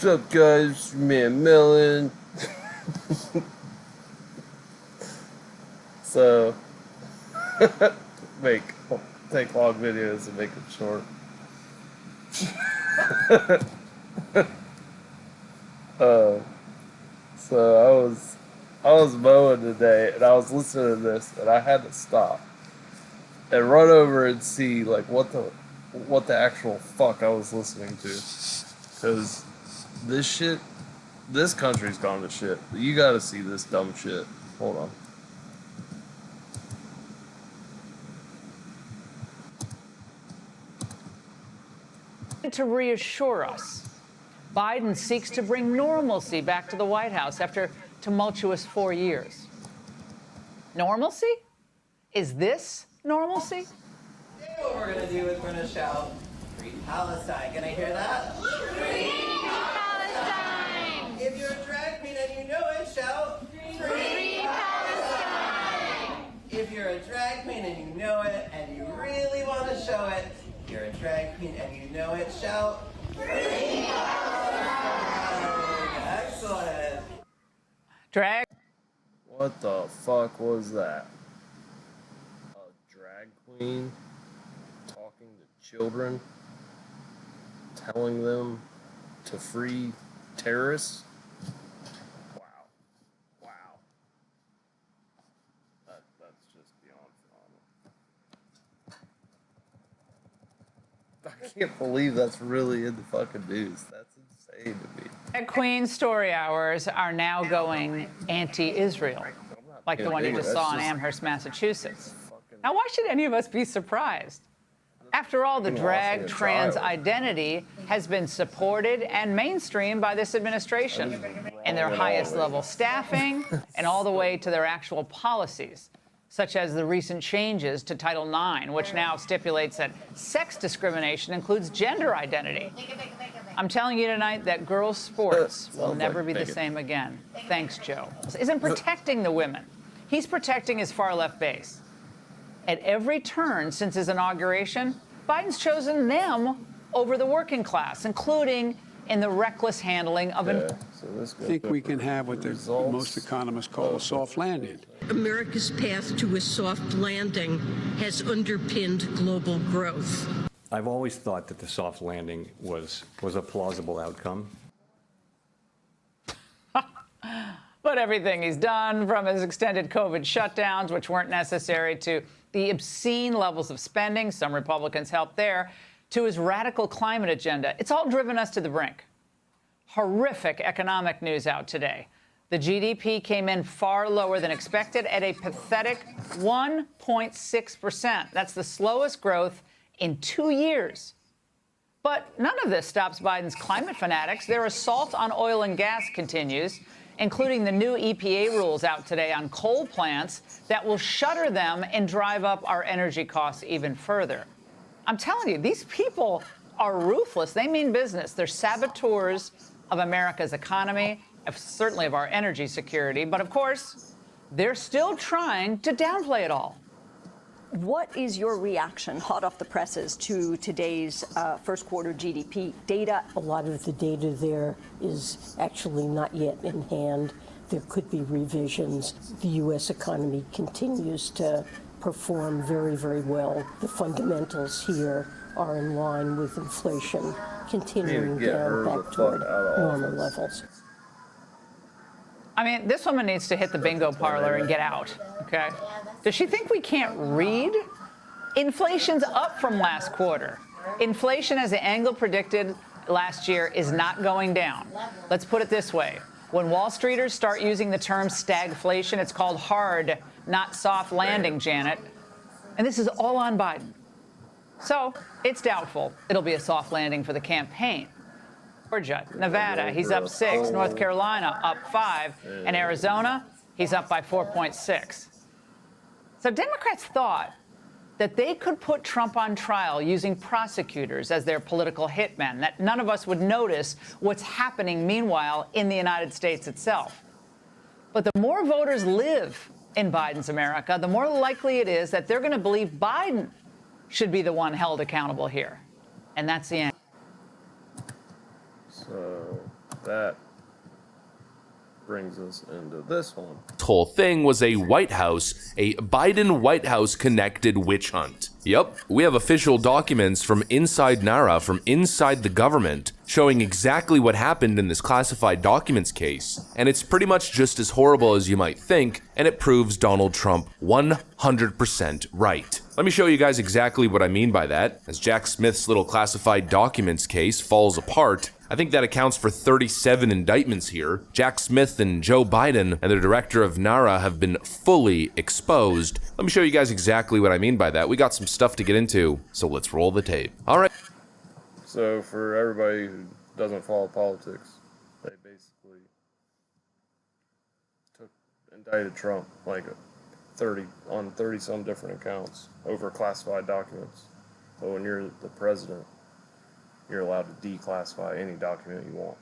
What's up, guys? Man, Mellon. So, make take long videos and make them short. uh, so I was mowing today, and I was listening to this, and I had to stop and run over and see like what the actual fuck I was listening to, because this country's gone to shit. You got to see this dumb shit. Hold on. To reassure us, Biden seeks to bring normalcy back to the White House after tumultuous 4 years. Normalcy? Is this normalcy? What we're going to do is we're going to shout, "Free Palestine." Can I hear that? Free Palestine! If you're a drag queen and you know it, shout, Free Palestine! If you're a drag queen and you know it and you really want to show it, if you're a drag queen and you know it, shout, Free Palestine! Excellent. Drag. What the fuck was that? A drag queen talking to children, telling them to free terrorists? Wow. Wow. That's just beyond phenomenal. I can't believe that's really in the fucking news. That's insane to me. Drag queen story hours are now going anti-Israel, like the one you just saw in Amherst, Massachusetts. Now, why should any of us be surprised? After all, the drag trans identity has been supported and mainstreamed by this administration in their highest level staffing and all the way to their actual policies, such as the recent changes to Title IX, which now stipulates that sex discrimination includes gender identity. I'm telling you tonight that girls' sports will never be the same again. Thanks, Joe. Isn't protecting the women. He's protecting his far-left base. At every turn since his inauguration, Biden's chosen them over the working class, including in the reckless handling of I think we can have what most economists call a soft landing. America's path to a soft landing has underpinned global growth. I've always thought that the soft landing was a plausible outcome. But everything he's done, from his extended COVID shutdowns, which weren't necessary, to the obscene levels of spending, some Republicans helped there, to his radical climate agenda, it's all driven us to the brink. Horrific economic news out today. The GDP came in far lower than expected at a pathetic 1.6%. That's the slowest growth in 2 years. But none of this stops Biden's climate fanatics. Their assault on oil and gas continues, including the new EPA rules out today on coal plants that will shutter them and drive up our energy costs even further. I'm telling you, these people are ruthless. They mean business. They're saboteurs of America's economy, certainly of our energy security. But of course, they're still trying to downplay it all. What is your reaction, hot off the presses, to today's first quarter GDP data? A lot of the data there is actually not yet in hand. There could be revisions. The U.S. economy continues to perform very, very well. The fundamentals here are in line with inflation continuing down back toward normal levels. I mean, this woman needs to hit the bingo parlor and get out, okay? Does she think we can't read? Inflation's up from last quarter. Inflation, as the Angle predicted last year, is not going down. Let's put it this way. When Wall Streeters start using the term stagflation, it's called hard, not soft landing, Janet. And this is all on Biden. So it's doubtful it'll be a soft landing for the campaign. Georgia, Nevada, he's up 6. North Carolina, up 5. And Arizona, he's up by 4.6. So Democrats thought that they could put Trump on trial using prosecutors as their political hitmen, that none of us would notice what's happening, meanwhile, in the United States itself. But the more voters live in Biden's America, the more likely it is that they're going to believe Biden should be the one held accountable here. And that's the end. So that brings us into this one. This whole thing was a Biden White House connected witch hunt. Yep, we have official documents from inside NARA, from inside the government, showing exactly what happened in this classified documents case. And it's pretty much just as horrible as you might think, and it proves Donald Trump 100% right. Let me show you guys exactly what I mean by that. As Jack Smith's little classified documents case falls apart, I think that accounts for 37 indictments here. Jack Smith and Joe Biden and the director of NARA have been fully exposed. Let me show you guys exactly what I mean by that. We got some stuff to get into, so let's roll the tape. All right. So for everybody who doesn't follow politics, they basically indicted Trump like 30 some different accounts over classified documents. But when you're the president, you're allowed to declassify any document you want.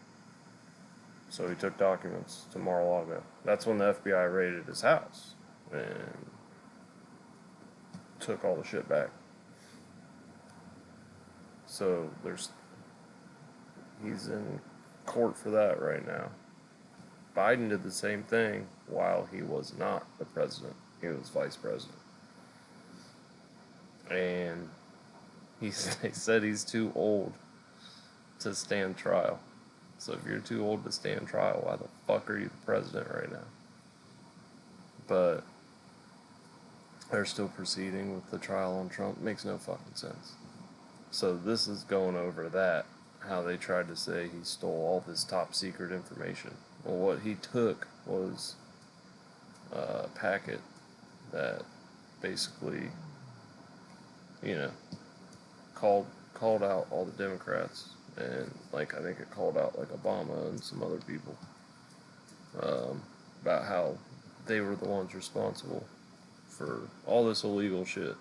So he took documents to Mar-a-Lago. That's when the FBI raided his house and took all the shit back. So he's in court for that right now. Biden did the same thing while he was not the president. He was vice president. And they said he's too old to stand trial. So if you're too old to stand trial, why the fuck are you the president right now? But they're still proceeding with the trial on Trump. Makes no fucking sense. So this is going over that, how they tried to say he stole all this top secret information. Well, what he took was a packet that basically, called out all the Democrats, and I think it called out Obama and some other people about how they were the ones responsible for all this illegal shit.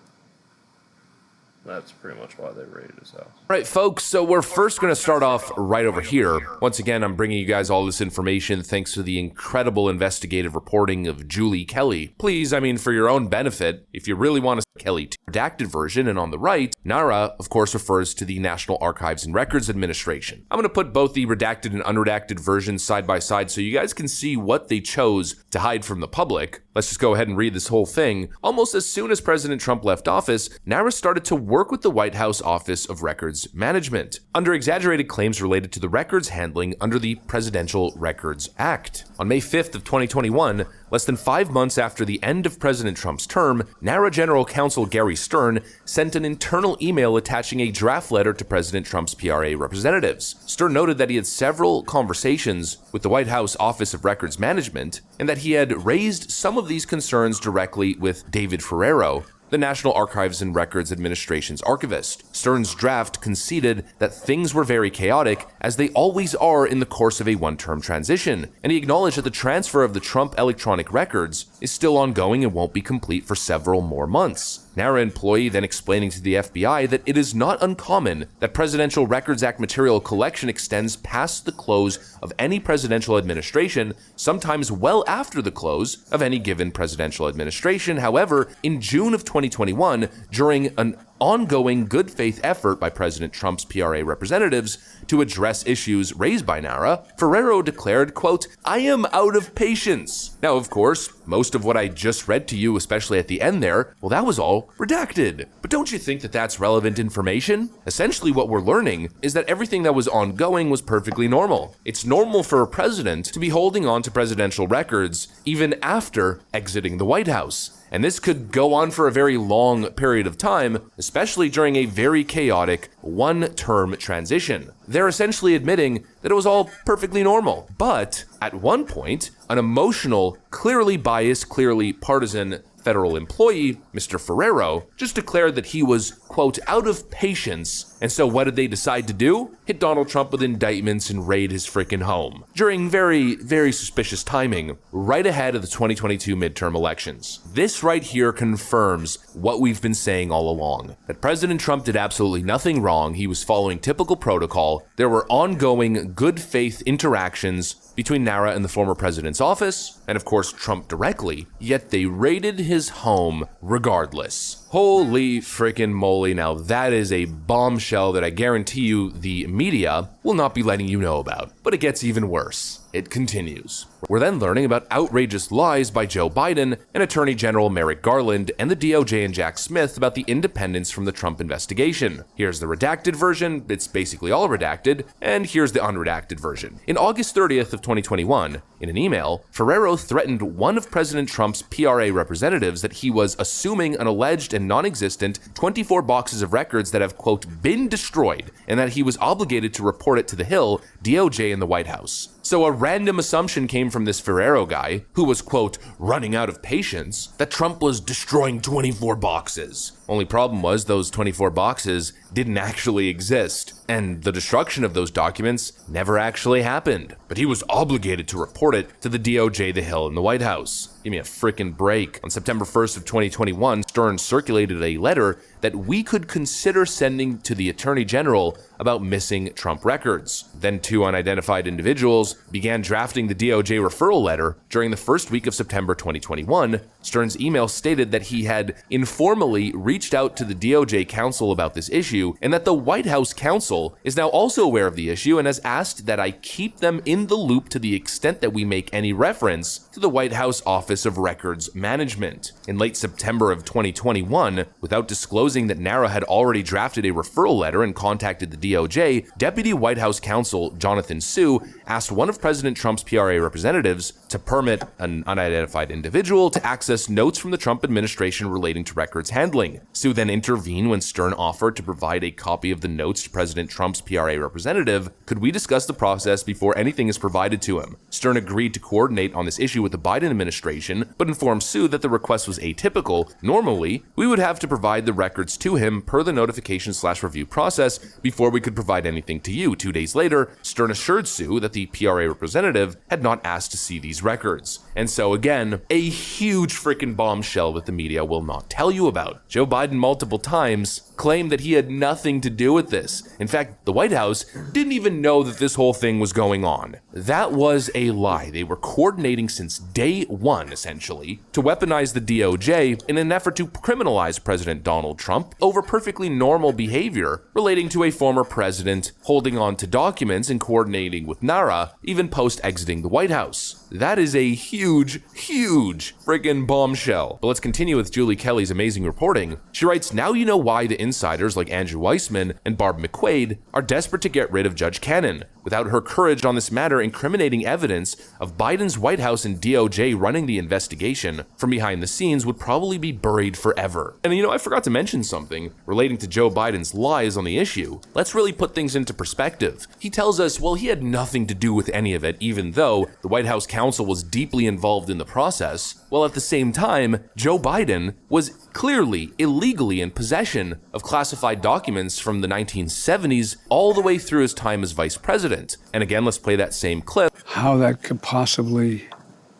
That's pretty much why they raided his house. Right, folks, so we're first going to start off right over here. Once again, I'm bringing you guys all this information thanks to the incredible investigative reporting of Julie Kelly. Please, for your own benefit, if you really want to see Kelly redacted version, and on the right, NARA, of course, refers to the National Archives and Records Administration. I'm going to put both the redacted and unredacted versions side by side so you guys can see what they chose to hide from the public. Let's just go ahead and read this whole thing. Almost as soon as President Trump left office, NARA started to work with the White House Office of Records Management under exaggerated claims related to the records handling under the Presidential Records Act. On May 5th of 2021, less than 5 months after the end of President Trump's term, NARA General Counsel Gary Stern sent an internal email attaching a draft letter to President Trump's PRA representatives. Stern noted that he had several conversations with the White House Office of Records Management and that he had raised some of these concerns directly with David Ferrero, the National Archives and Records Administration's archivist. Stern's draft conceded that things were very chaotic, as they always are in the course of a one-term transition, and he acknowledged that the transfer of the Trump electronic records is still ongoing and won't be complete for several more months. NARA employee then explaining to the FBI that it is not uncommon that Presidential Records Act material collection extends past the close of any presidential administration, sometimes well after the close of any given presidential administration. However, in June of 2021, during an ongoing good faith effort by President Trump's PRA representatives to address issues raised by NARA, Ferrero declared, quote, "I am out of patience." Now, of course, most of what I just read to you, especially at the end there, well, that was all redacted. But don't you think that that's relevant information? Essentially, what we're learning is that everything that was ongoing was perfectly normal. It's normal for a president to be holding on to presidential records even after exiting the White House. And this could go on for a very long period of time, especially during a very chaotic one-term transition. They're essentially admitting that it was all perfectly normal. But at one point, an emotional, clearly biased, clearly partisan federal employee, Mr. Ferrero, just declared that he was, quote, out of patience. And so what did they decide to do? Hit Donald Trump with indictments and raid his freaking home. During very, very suspicious timing, right ahead of the 2022 midterm elections. This right here confirms what we've been saying all along. That President Trump did absolutely nothing wrong. He was following typical protocol. There were ongoing good faith interactions between NARA and the former president's office, and of course Trump directly, yet they raided his home regardless. Holy frickin' moly, now that is a bombshell that I guarantee you the media will not be letting you know about. But it gets even worse. It continues. We're then learning about outrageous lies by Joe Biden and Attorney General Merrick Garland and the DOJ and Jack Smith about the independence from the Trump investigation. Here's the redacted version, it's basically all redacted, and here's the unredacted version. In August 30th of 2021, in an email, Ferrero threatened one of President Trump's PRA representatives that he was assuming an alleged and non-existent 24 boxes of records that have, quote, been destroyed, and that he was obligated to report it to the Hill, DOJ, and the White House. So a random assumption came from this Ferrero guy, who was, quote, running out of patience, that Trump was destroying 24 boxes. Only problem was those 24 boxes didn't actually exist, and the destruction of those documents never actually happened. But he was obligated to report it to the DOJ, the Hill, and the White House. Give me a frickin' break. On September 1st of 2021, Stern circulated a letter that we could consider sending to the Attorney General about missing Trump records. Then two unidentified individuals began drafting the DOJ referral letter. During the first week of September 2021, Stern's email stated that he had informally reached out to the DOJ counsel about this issue, and that the White House counsel is now also aware of the issue and has asked that I keep them in the loop to the extent that we make any reference to the White House Office of Records Management. In late September of 2021, without disclosing that NARA had already drafted a referral letter and contacted the DOJ, Deputy White House Counsel Jonathan Su asked one of President Trump's PRA representatives to permit an unidentified individual to access notes from the Trump administration relating to records handling. Su then intervened when Stern offered to provide a copy of the notes to President Trump's PRA representative. Could we discuss the process before anything is provided to him? Stern agreed to coordinate on this issue with the Biden administration, but informed Su that the request was atypical. Normally, we would have to provide the records to him per the notification/review process before we could provide anything to you. 2 days later, Stern assured Su that the PRA representative had not asked to see these records. And so again, a huge freaking bombshell that the media will not tell you about. Joe Biden multiple times claimed that he had nothing to do with this. In fact, the White House didn't even know that this whole thing was going on. That was a lie. They were coordinating since day one, essentially, to weaponize the DOJ in an effort to criminalize President Donald Trump over perfectly normal behavior relating to a former president holding on to documents and coordinating with NARA, even post exiting the White House. That is a huge, huge friggin' bombshell. But let's continue with Julie Kelly's amazing reporting. She writes, now you know why the insiders like Andrew Weissman and Barb McQuaid are desperate to get rid of Judge Cannon. Without her courage on this matter, incriminating evidence of Biden's White House and DOJ running the investigation from behind the scenes would probably be buried forever. And I forgot to mention something relating to Joe Biden's lies on the issue. Let's really put things into perspective. He tells us, well, he had nothing to do with any of it, even though the White House counsel was deeply involved in the process, while at the same time, Joe Biden was clearly illegally in possession of classified documents from the 1970s all the way through his time as vice president. And again, let's play that same clip. How that could possibly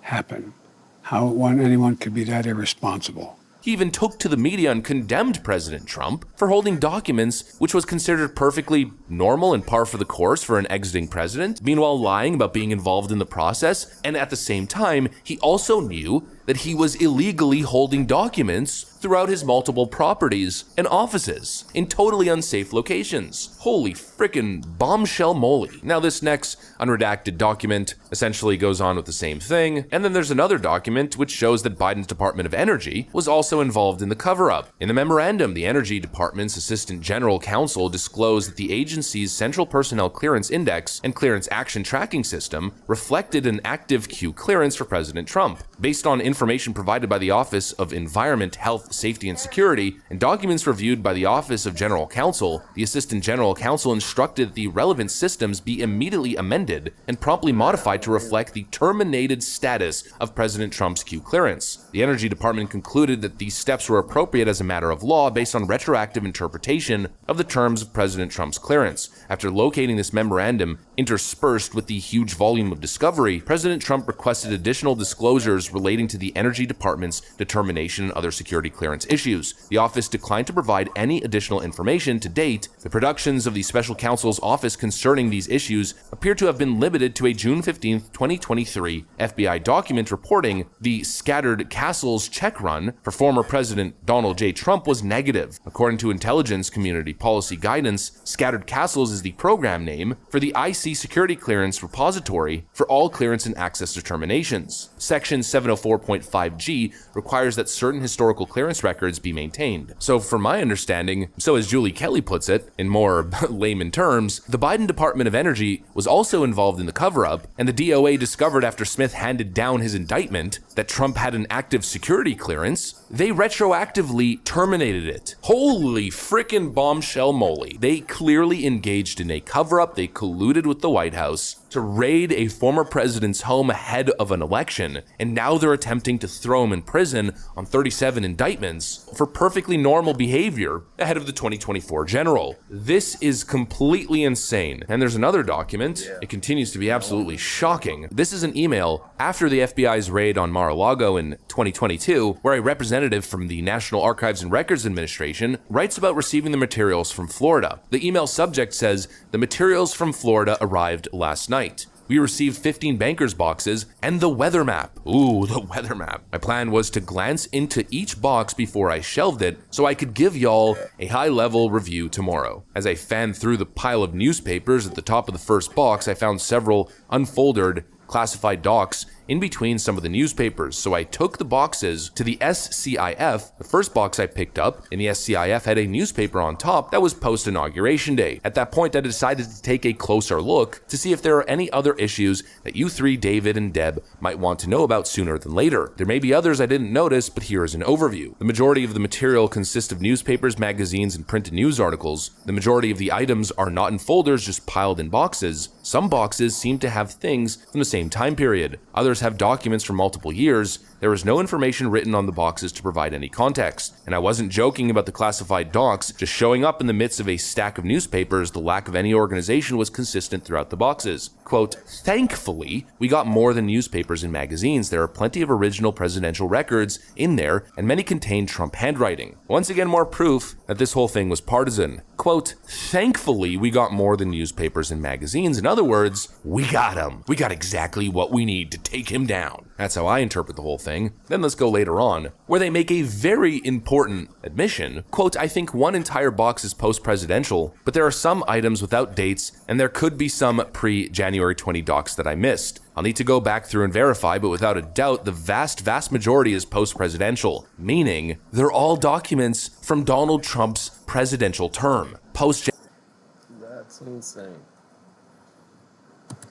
happen. How anyone could be that irresponsible. He even took to the media and condemned President Trump for holding documents which was considered perfectly normal and par for the course for an exiting president, meanwhile lying about being involved in the process. And at the same time, he also knew that he was illegally holding documents throughout his multiple properties and offices in totally unsafe locations. Holy frickin' bombshell moly. Now this next unredacted document essentially goes on with the same thing, and then there's another document which shows that Biden's Department of Energy was also involved in the cover-up. In the memorandum, the Energy Department's Assistant General Counsel disclosed that the agency's Central Personnel Clearance Index and Clearance Action Tracking System reflected an active Q clearance for President Trump. Based on information provided by the Office of Environment, Health, Safety, and Security, and documents reviewed by the Office of General Counsel, the Assistant General Counsel instructed the relevant systems be immediately amended and promptly modified to reflect the terminated status of President Trump's Q clearance. The Energy Department concluded that these steps were appropriate as a matter of law based on retroactive interpretation of the terms of President Trump's clearance. After locating this memorandum interspersed with the huge volume of discovery, President Trump requested additional disclosures relating to the Energy Department's determination and other security clearance issues. The office declined to provide any additional information to date. The productions of the special counsel's office concerning these issues appear to have been limited to a June 15, 2023 FBI document reporting the Scattered Castles check run for former President Donald J. Trump was negative. According to intelligence community policy guidance, Scattered Castles is the program name for the IC security clearance repository for all clearance and access determinations. Section 704.5G requires that certain historical clearance records be maintained. So from my understanding, so as Julie Kelly puts it, in more layman terms, the Biden Department of Energy was also involved in the cover-up, and the DOA discovered after Smith handed down his indictment that Trump had an active security clearance, they retroactively terminated it. Holy frickin' bombshell moly. They clearly engaged in a cover-up. They colluded with the White House to raid a former president's home ahead of an election, and now they're attempting to throw him in prison on 37 indictments for perfectly normal behavior ahead of the 2024 general. This is completely insane. And there's another document. It continues to be absolutely shocking. This is an email after the FBI's raid on Mar-a-Lago in 2022, where a representative from the National Archives and Records Administration writes about receiving the materials from Florida. The email subject says, "The materials from Florida arrived last night. We received 15 bankers boxes and the weather map." Ooh, the weather map. My plan was to glance into each box before I shelved it so I could give y'all a high-level review tomorrow. As I fanned through the pile of newspapers at the top of the first box, I found several unfolded classified docs in between some of the newspapers, so I took the boxes to the SCIF. The first box I picked up in the SCIF had a newspaper on top that was post-inauguration day. At that point, I decided to take a closer look to see if there are any other issues that you three, David and Deb, might want to know about sooner than later. There may be others I didn't notice, but here is an overview. The majority of the material consists of newspapers, magazines, and printed news articles. The majority of the items are not in folders, just piled in boxes. Some boxes seem to have things from the same time period. Others have documents from multiple years. There was no information written on the boxes to provide any context. And I wasn't joking about the classified docs just showing up in the midst of a stack of newspapers. The lack of any organization was consistent throughout the boxes. Quote, "Thankfully, we got more than newspapers and magazines. There are plenty of original presidential records in there, and many contain Trump handwriting." Once again, more proof that this whole thing was partisan. Quote, "Thankfully, we got more than newspapers and magazines." In other words, we got him. We got exactly what we need to take him down. That's how I interpret the whole thing. Then let's go later on, where they make a very important admission. Quote, "I think one entire box is post-presidential, but there are some items without dates, and there could be some pre-January 20 docs that I missed. I'll need to go back through and verify, but without a doubt, the vast majority is post-presidential, meaning they're all documents from Donald Trump's presidential term. That's insane.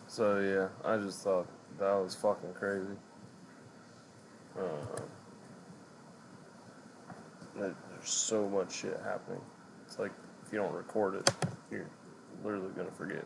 So yeah, I just thought that was fucking crazy. There's so much shit happening. It's like if you don't record it, you're literally gonna forget.